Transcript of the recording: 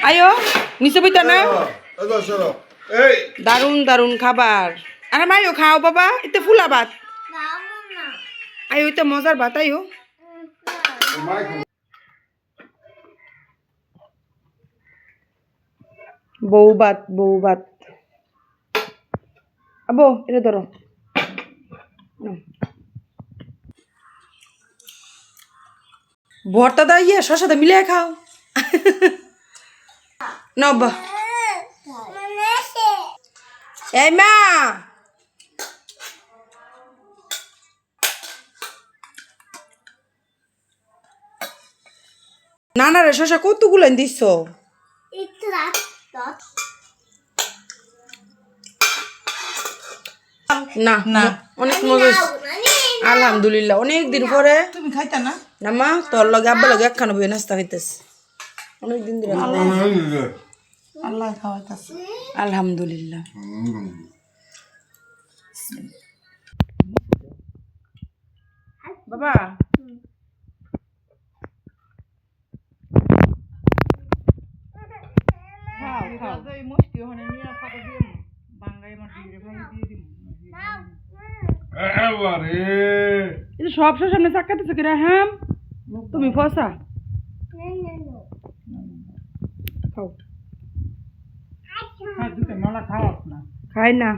আয়ো নিচে বইতা না দারুন দারুন খাবার আরে মাইও খাও বাবা এতে ফুলা ভাত আয়ো এটা মজার ভাত আয়ো বউ ভাত আবো এটা ধরো ভর্তা দা ইয়ে শশাটা মিলিয়ে খাও নব্বা এই মা নানা রে শশা কতগুলো দিচ্ছ না না অনেক মজা আলহামদুলিল্লাহ অনেক দিন পরে তুমি খাইতা না না মা তোর লগে আব্বা লগে একখানা বই নাস্তা খাইতেছ অনেক দিন ধরে আল্লাহ খাওয়াইতাছে আলহামদুলিল্লাহ বাবা সব সামনে চাকাতেছে কিরা হ্যাঁ তুমি ফসা খাও নলা খাওয়াস না খাই না